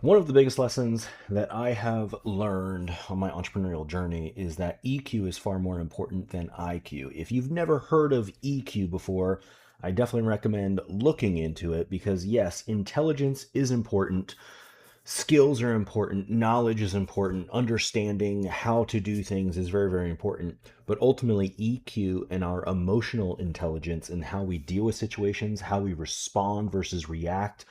One of the biggest lessons that I have learned on my entrepreneurial journey is that EQ is far more important than IQ. If you've never heard of EQ before, I definitely recommend looking into it because, yes, intelligence is important, skills are important, knowledge is important, understanding how to do things is very, very important. But ultimately, EQ and our emotional intelligence and how we deal with situations, how we respond versus react,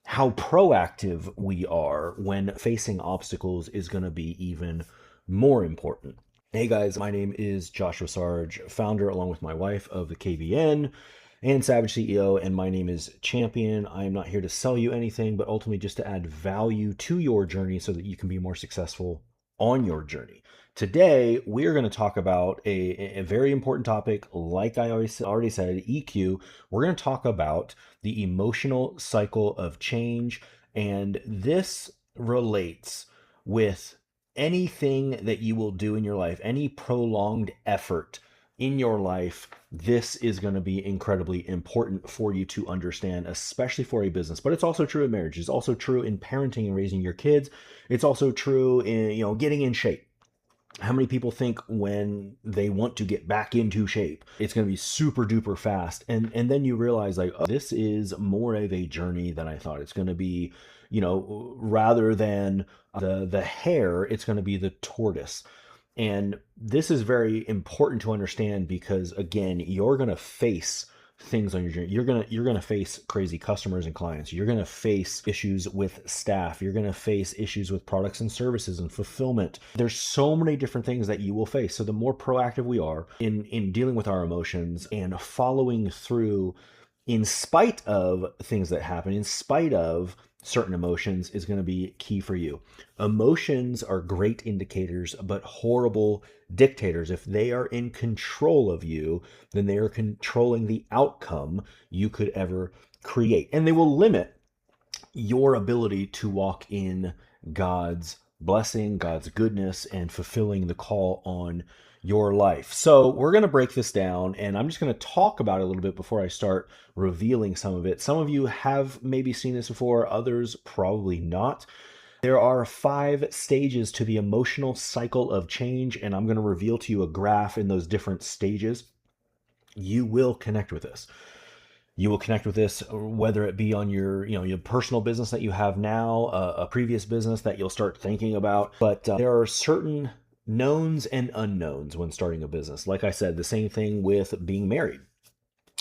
how proactive we are when facing obstacles is going to be even more important. Hey guys, my name is Joshua Sarge, founder along with my wife of the KVN and Savage CEO, and my name is Champion. I am not here to sell you anything, but ultimately just to add value to your journey so that you can be more successful on your journey. Today, we're going to talk about a very important topic. Like I already said, EQ. We're going to talk about the emotional cycle of change. And this relates with anything that you will do in your life, any prolonged effort in your life. This is going to be incredibly important for you to understand, especially for a business. But it's also true in marriage. It's also true in parenting and raising your kids. It's also true in, getting in shape. How many people think when they want to get back into shape, it's going to be super duper fast? And then you realize, like, oh, this is more of a journey than I thought. It's going to be, rather than the hare, it's going to be the tortoise. And this is very important to understand because, again, you're going to face things on your journey. You're going to face crazy customers and clients. You're going to face issues with staff. You're going to face issues with products and services and fulfillment. There's so many different things that you will face. So the more proactive we are in dealing with our emotions and following through in spite of things that happen, in spite of certain emotions, is going to be key for you. Emotions are great indicators, but horrible dictators. If they are in control of you, then they are controlling the outcome you could ever create. And they will limit your ability to walk in God's blessing, God's goodness, and fulfilling the call on your life. So we're going to break this down, and I'm just going to talk about it a little bit before I start revealing some of it. Some of you have maybe seen this before, others probably not. There are 5 stages to the emotional cycle of change, and I'm going to reveal to you a graph in those different stages. You will connect with this. You will connect with this, whether it be on your personal business that you have now, a previous business that you'll start thinking about. But there are certain knowns and unknowns when starting a business. Like I said, the same thing with being married,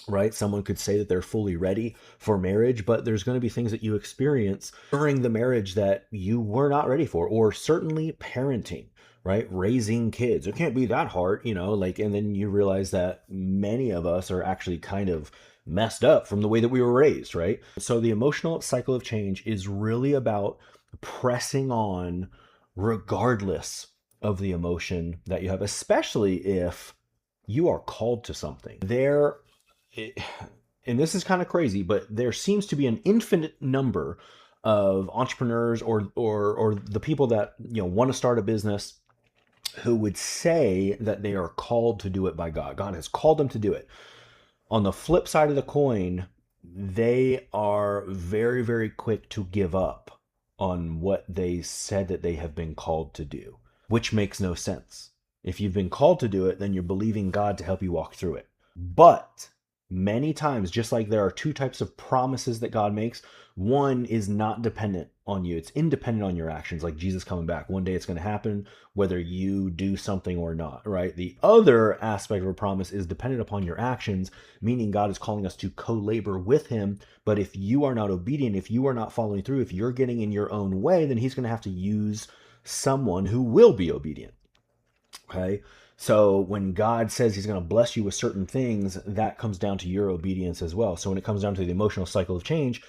right? Someone could say that they're fully ready for marriage, but there's going to be things that you experience during the marriage that you were not ready for, or certainly parenting, right? Raising kids. It can't be that hard, and then you realize that many of us are actually kind of messed up from the way that we were raised, right? So the emotional cycle of change is really about pressing on regardless of the emotion that you have, especially if you are called to something. And this is kind of crazy, but there seems to be an infinite number of entrepreneurs or the people that want to start a business who would say that they are called to do it by God. God has called them to do it. On the flip side of the coin, they are very, very quick to give up on what they said that they have been called to do, which makes no sense. If you've been called to do it, then you're believing God to help you walk through it. But many times, just like there are 2 types of promises that God makes, one is not dependent on you. It's independent on your actions, like Jesus coming back. One day it's going to happen, whether you do something or not, right? The other aspect of a promise is dependent upon your actions, meaning God is calling us to co-labor with him. But if you are not obedient, if you are not following through, if you're getting in your own way, then he's going to have to use someone who will be obedient. Okay. So when God says he's going to bless you with certain things, that comes down to your obedience as well. So when it comes down to the emotional cycle of change,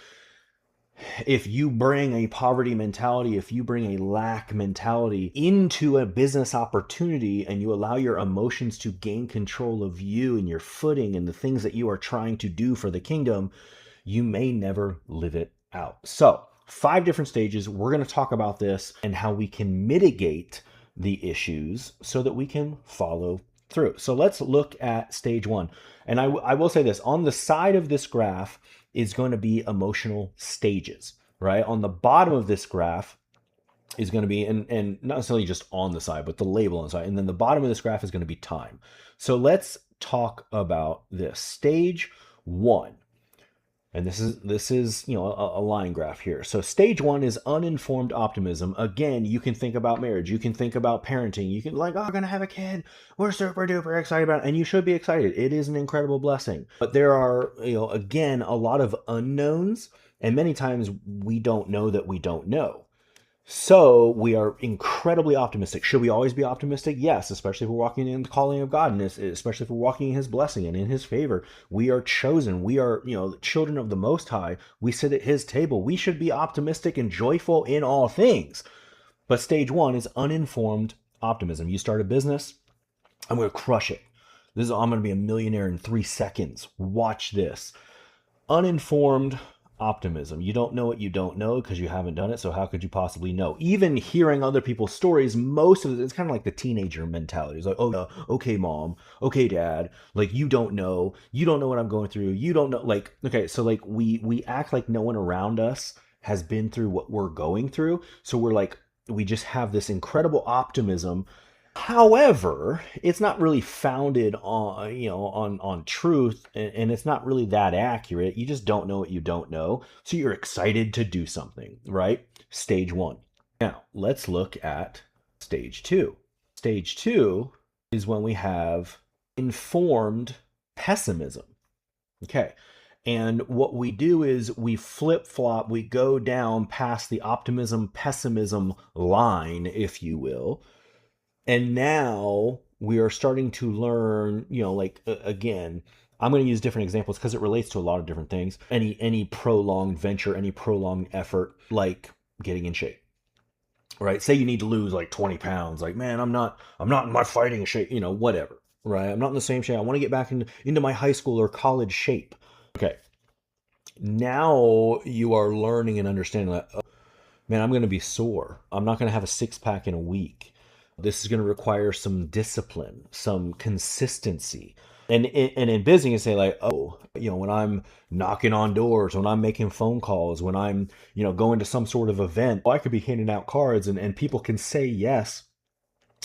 if you bring a poverty mentality, if you bring a lack mentality into a business opportunity and you allow your emotions to gain control of you and your footing and the things that you are trying to do for the kingdom, you may never live it out. So 5 different stages. We're going to talk about this and how we can mitigate the issues so that we can follow through. So let's look at stage 1. And I will say this, on the side of this graph is going to be emotional stages. right? On the bottom of this graph is going to be, and not necessarily just on the side, but the label on the side. And then the bottom of this graph is going to be time. So let's talk about this. Stage one. And this is a line graph here. So stage one is uninformed optimism. Again, you can think about marriage, you can think about parenting, you can like, oh, we're gonna have a kid, we're super duper excited about it, and you should be excited. It is an incredible blessing. But there are, again, a lot of unknowns, and many times we don't know that we don't know. So we are incredibly optimistic. Should we always be optimistic? Yes, especially if we're walking in the calling of God, and especially if we're walking in His blessing and in His favor. We are chosen. We are, children of the Most High. We sit at His table. We should be optimistic and joyful in all things. But stage one is uninformed optimism. You start a business, I'm going to crush it. I'm going to be a millionaire in 3 seconds. Watch this. Uninformed optimism. You don't know what you don't know because you haven't done it, so how could you possibly know? Even hearing other people's stories, most of it's kind of like the teenager mentality. It's like, oh, okay, mom, okay, dad, like you don't know what I'm going through. You don't know, like, okay, so like we act like no one around us has been through what we're going through, so we're like, we just have this incredible optimism. However, it's not really founded on, on truth, and it's not really that accurate. You just don't know what you don't know. So you're excited to do something, right? Stage one. Now, let's look at stage two. Stage two is when we have informed pessimism. Okay. And what we do is we flip flop, we go down past the optimism pessimism line, if you will. And now we are starting to learn, again, I'm going to use different examples because it relates to a lot of different things. Any prolonged venture, any prolonged effort, like getting in shape, right? Say you need to lose like 20 pounds. Like, man, I'm not in my fighting shape, whatever, right? I'm not in the same shape. I want to get back into my high school or college shape. Okay. Now you are learning and understanding that, oh, man, I'm going to be sore. I'm not going to have a 6-pack in a week. This is going to require some discipline, some consistency. And in business, you say like, oh, when I'm knocking on doors, when I'm making phone calls, when I'm, going to some sort of event, I could be handing out cards and people can say yes.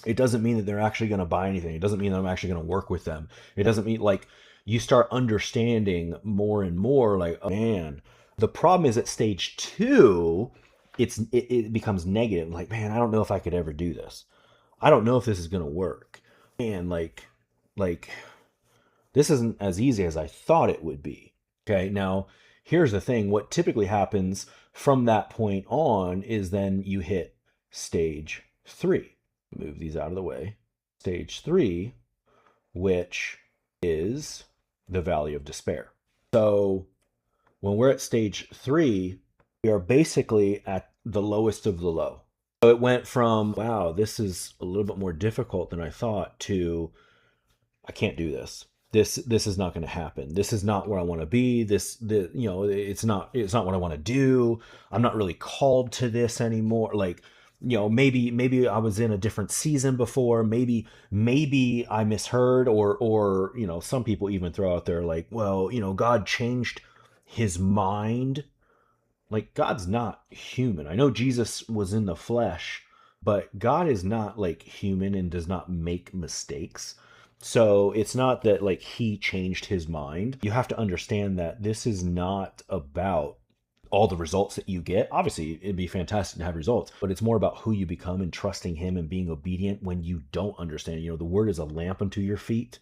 It doesn't mean that they're actually going to buy anything. It doesn't mean that I'm actually going to work with them. It doesn't mean like you start understanding more and more like, oh, man, the problem is at stage two, it becomes negative. Like, man, I don't know if I could ever do this. I don't know if this is going to work. And like this isn't as easy as I thought it would be. Okay. Now here's the thing. What typically happens from that point on is then you hit stage three. Move these out of the way. Stage three, which is the valley of despair. So when we're at stage three, we are basically at the lowest of the low. So it went from, wow, this is a little bit more difficult than I thought, to I can't do this. This is not going to happen. This is not where I want to be. It's not what I want to do. I'm not really called to this anymore. Like, maybe I was in a different season before. Maybe I misheard, or some people even throw out there like, well, God changed His mind. Like, God's not human. I know Jesus was in the flesh, but God is not like human and does not make mistakes. So it's not that like He changed His mind. You have to understand that this is not about all the results that you get. Obviously, it'd be fantastic to have results, but it's more about who you become and trusting Him and being obedient when you don't understand. The word is a lamp unto your feet,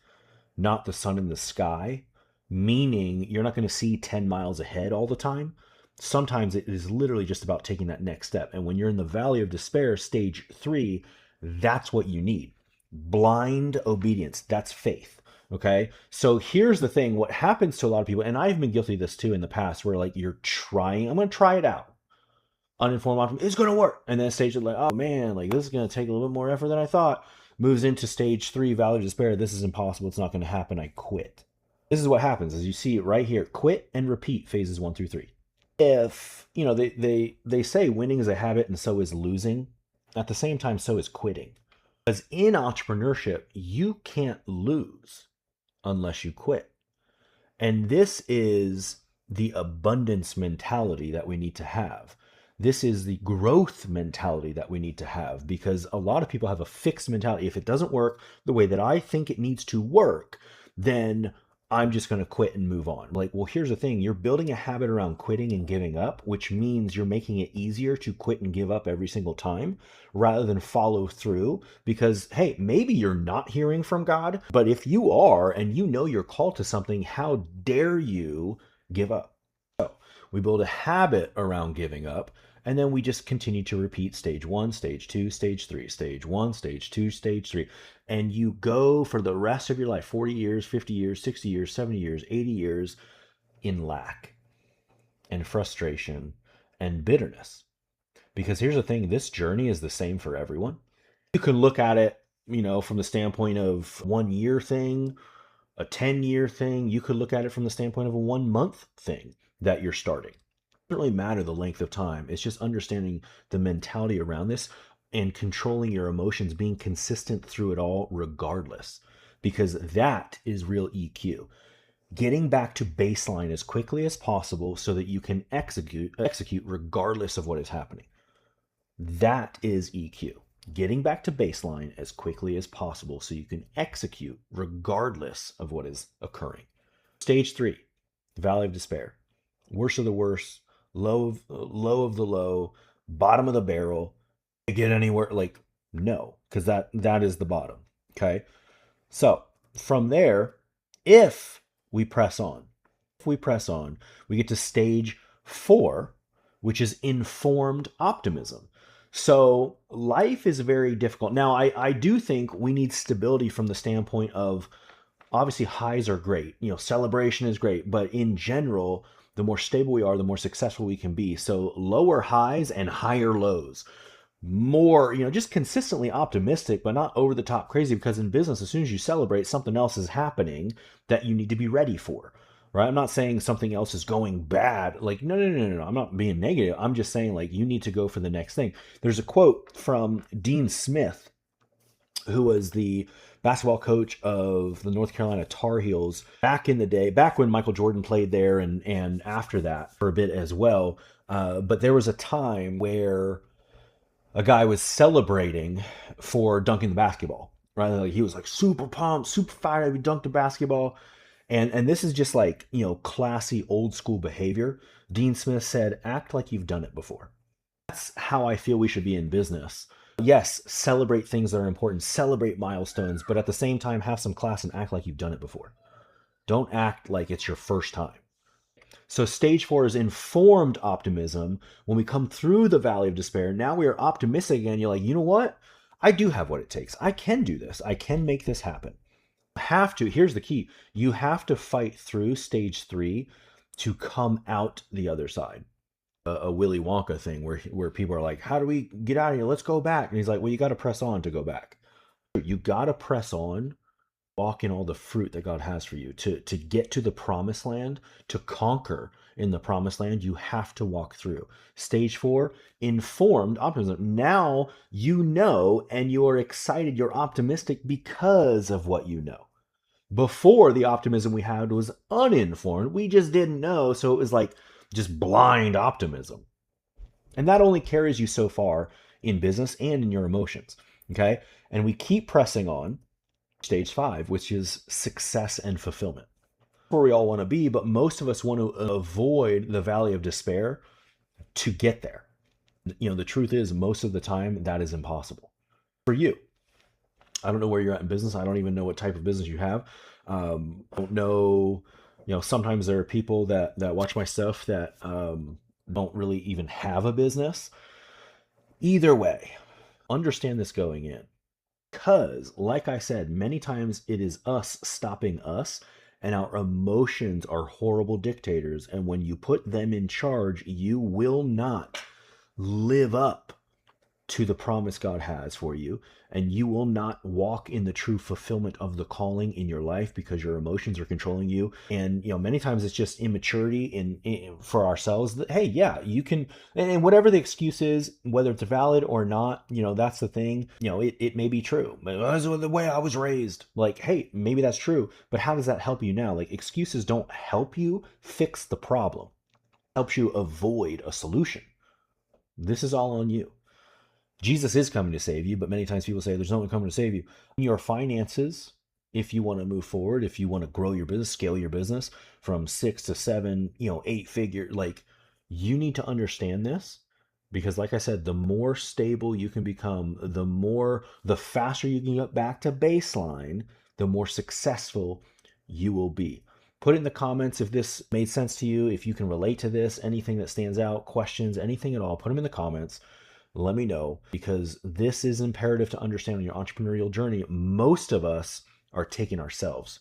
not the sun in the sky, meaning you're not going to see 10 miles ahead all the time. Sometimes it is literally just about taking that next step. And when you're in the valley of despair, stage three, that's what you need. Blind obedience. That's faith. Okay. So here's the thing. What happens to a lot of people, and I've been guilty of this too in the past, where like you're trying, I'm going to try it out. Uninformed optimism, it's going to work. And then stage like, oh man, like this is going to take a little bit more effort than I thought. Moves into stage three, valley of despair. This is impossible. It's not going to happen. I quit. This is what happens, as you see it right here. Quit and repeat phases 1 through 3. If they say winning is a habit and so is losing, at the same time so is quitting, because in entrepreneurship you can't lose unless you quit. And this is the abundance mentality that we need to have. This is the growth mentality that we need to have, because a lot of people have a fixed mentality. If it doesn't work the way that I think it needs to work, then I'm just going to quit and move on. Like, well, here's the thing. You're building a habit around quitting and giving up, which means you're making it easier to quit and give up every single time rather than follow through. Because, hey, maybe you're not hearing from God, but if you are and you know you're called to something, how dare you give up? So we build a habit around giving up, and then we just continue to repeat stage one, stage two, stage three, stage one, stage two, stage three. And you go for the rest of your life, 40 years, 50 years, 60 years, 70 years, 80 years, in lack and frustration and bitterness. Because here's the thing, this journey is the same for everyone. You can look at it, from the standpoint of 1 year thing, a 10-year thing. You could look at it from the standpoint of a 1 month thing that you're starting. It doesn't really matter the length of time. It's just understanding the mentality around this and controlling your emotions, being consistent through it all regardless, because that is real EQ. Getting back to baseline as quickly as possible so that you can execute regardless of what is happening. That is EQ. Getting back to baseline as quickly as possible so you can execute regardless of what is occurring. Stage 3, the valley of despair. Worst of the worst, low of the low, bottom of the barrel. Get anywhere? Like, no, because that is the bottom. Okay. So from there, if we press on, we get to stage 4, which is informed optimism. So life is very difficult. Now, I do think we need stability from the standpoint of, obviously highs are great, celebration is great, but in general, the more stable we are, the more successful we can be. So lower highs and higher lows. More, just consistently optimistic, but not over the top crazy, because in business, as soon as you celebrate, something else is happening that you need to be ready for. Right? I'm not saying something else is going bad. Like, no. I'm not being negative. I'm just saying, like, you need to go for the next thing. There's a quote from Dean Smith, who was the basketball coach of the North Carolina Tar Heels back in the day, back when Michael Jordan played there, and after that for a bit as well. But there was a time where a guy was celebrating for dunking the basketball, right? Like, he was like super pumped, super fired up, he dunked the basketball. And this is just like, classy old school behavior. Dean Smith said, act like you've done it before. That's how I feel we should be in business. Yes, celebrate things that are important, celebrate milestones, but at the same time, have some class and act like you've done it before. Don't act like it's your first time. So stage 4 is informed optimism. When we come through the valley of despair, now we are optimistic again. You're like, you know what? I do have what it takes. I can do this. I can make this happen. Here's the key. You have to fight through stage 3 to come out the other side. A Willy Wonka thing where people are like, how do we get out of here? Let's go back. And he's like, well, you got to press on to go back. You got to press on, walk in all the fruit that God has for you. To get to the promised land, to conquer in the promised land, you have to walk through. Stage 4, informed optimism. Now you know, and you're excited, you're optimistic because of what you know. Before, the optimism we had was uninformed. We just didn't know, so it was like just blind optimism. And that only carries you so far in business and in your emotions. Okay? And we keep pressing on. Stage 5, which is success and fulfillment. Where we all want to be, but most of us want to avoid the valley of despair to get there. The truth is, most of the time, that is impossible. For you, I don't know where you're at in business. I don't even know what type of business you have. I don't know, sometimes there are people that watch my stuff that don't really even have a business. Either way, understand this going in. Because, like I said, many times it is us stopping us, and our emotions are horrible dictators. And when you put them in charge, you will not live up to the promise God has for you, and you will not walk in the true fulfillment of the calling in your life because your emotions are controlling you. And many times it's just immaturity in for ourselves that, hey, yeah, you can, and whatever the excuse is, whether it's valid or not, that's the thing. It may be true. That's the way I was raised. Like, hey, maybe that's true, but how does that help you now? Like, excuses don't help you fix the problem. It helps you avoid a solution. This is all on you. Jesus is coming to save you, but many times people say there's no one coming to save you. Your finances, if you want to move forward, if you want to grow your business, scale your business from 6 to 7, 8 figure, like you need to understand this because, like I said, the more stable you can become, the faster you can get back to baseline, the more successful you will be. Put in the comments if this made sense to you, if you can relate to this, anything that stands out, questions, anything at all, put them in the comments. Let me know because this is imperative to understand on your entrepreneurial journey. Most of us are taking ourselves